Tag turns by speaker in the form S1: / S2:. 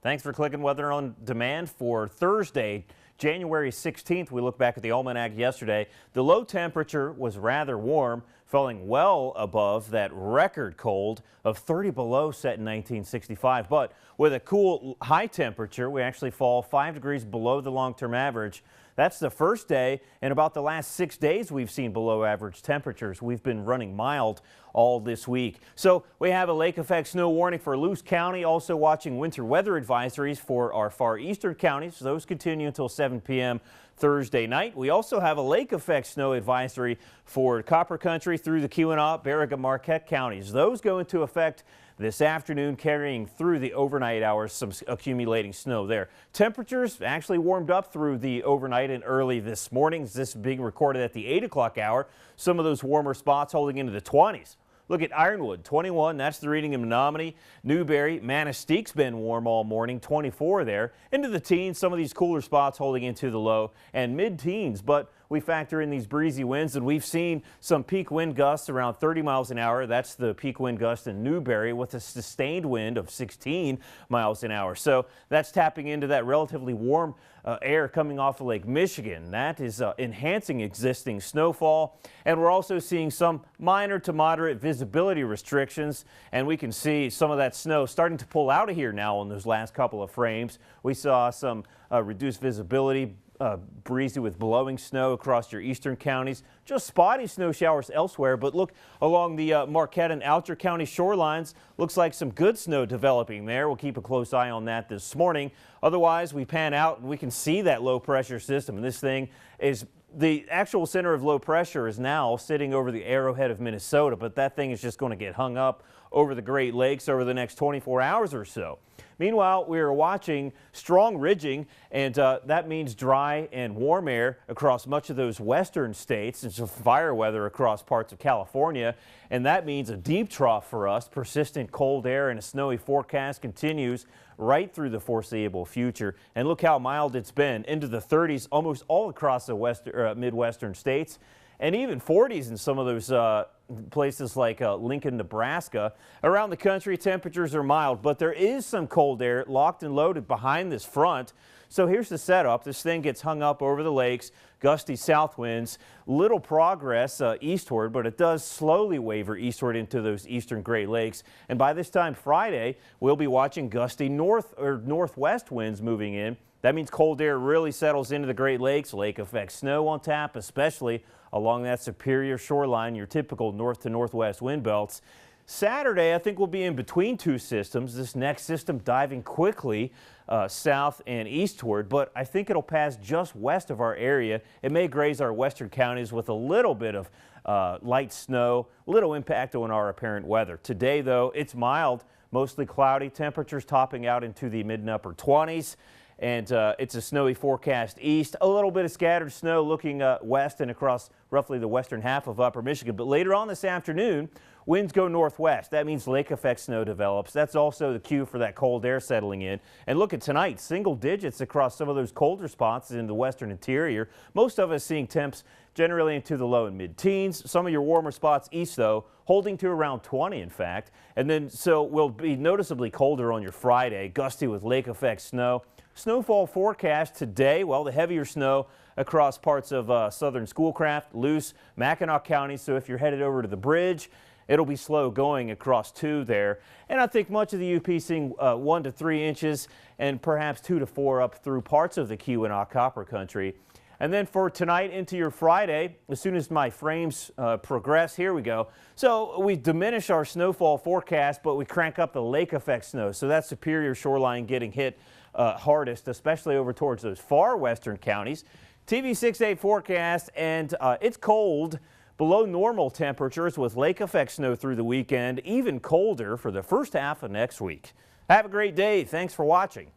S1: Thanks for clicking Weather on Demand for Thursday, January 16th. We look back at the almanac yesterday. The low temperature was rather warm, falling well above that record cold of 30 below set in 1965. But with a cool high temperature, we actually fall 5 degrees below the long-term average. That's the first day in about the last 6 days we've seen below average temperatures. We've been running mild all this week. So we have a lake effect snow warning for Luce County, also watching winter weather advisories for our far eastern counties. Those continue until 7 p.m. Thursday night. We also have a lake effect snow advisory for Copper Country through the Keweenaw, Barriga, Marquette counties. Those go into effect this afternoon, carrying through the overnight hours, some accumulating snow there. Temperatures actually warmed up through the overnight and early this morning. This being recorded at the 8 o'clock hour. Some of those warmer spots holding into the 20s. Look at Ironwood, 21. That's the reading in Menominee. Newberry, Manistique's been warm all morning, 24 there. Into the teens, some of these cooler spots holding into the low and mid-teens. But we factor in these breezy winds, and we've seen some peak wind gusts around 30 miles an hour. That's the peak wind gust in Newberry with a sustained wind of 16 miles an hour. So that's tapping into that relatively warm air coming off of Lake Michigan. That is enhancing existing snowfall. And we're also seeing some minor to moderate visibility restrictions. And we can see some of that snow starting to pull out of here now on those last couple of frames. We saw some reduced visibility. Breezy with blowing snow across your eastern counties. Just spotty snow showers elsewhere, but look along the Marquette and Alger County shorelines. Looks like some good snow developing there. We'll keep a close eye on that this morning. Otherwise, we pan out and we can see that low pressure system. And this thing is the actual center of low pressure is now sitting over the arrowhead of Minnesota, but that thing is just going to get hung up over the Great Lakes over the next 24 hours or so. Meanwhile, we are watching strong ridging, and that means dry and warm air across much of those western states and some fire weather across parts of California. And that means a deep trough for us. Persistent cold air and a snowy forecast continues right through the foreseeable future. And look how mild it's been, into the 30s almost all across the Midwestern states, and even 40s in some of those places like Lincoln, Nebraska. Around the country, temperatures are mild, but there is some cold air locked and loaded behind this front. So here's the setup. This thing gets hung up over the lakes, gusty south winds, little progress eastward, but it does slowly waver eastward into those eastern Great Lakes. And by this time Friday, we'll be watching gusty north or northwest winds moving in. That means cold air really settles into the Great Lakes. Lake effect snow on tap, especially along that Superior shoreline, your typical north to northwest wind belts. Saturday, I think we'll be in between two systems. This next system diving quickly south and eastward, but I think it'll pass just west of our area. It may graze our western counties with a little bit of light snow, little impact on our apparent weather. Today, though, it's mild, mostly cloudy, temperatures topping out into the mid and upper 20s. And it's a snowy forecast east, a little bit of scattered snow looking west and across roughly the western half of upper Michigan. But later on this afternoon, winds go northwest. That means lake effect snow develops. That's also the cue for that cold air settling in. And look at tonight, single digits across some of those colder spots in the western interior. Most of us seeing temps generally into the low and mid-teens. Some of your warmer spots east, though, holding to around 20, in fact. And then so we'll be noticeably colder on your Friday, gusty with lake effect snow. Snowfall forecast today, well, the heavier snow across parts of southern Schoolcraft, Luce, Mackinac County. So if you're headed over to the bridge, it'll be slow going across 2 there. And I think much of the UP seeing 1 to 3 inches and perhaps 2 to 4 up through parts of the Keweenaw Copper Country. And then for tonight into your Friday, as soon as my frames progress, here we go. So we diminish our snowfall forecast, but we crank up the lake effect snow. So that Superior shoreline getting hit hardest, especially over towards those far western counties. TV 6-8 forecast, and it's cold, below normal temperatures with lake effect snow through the weekend, even colder for the first half of next week. Have a great day. Thanks for watching.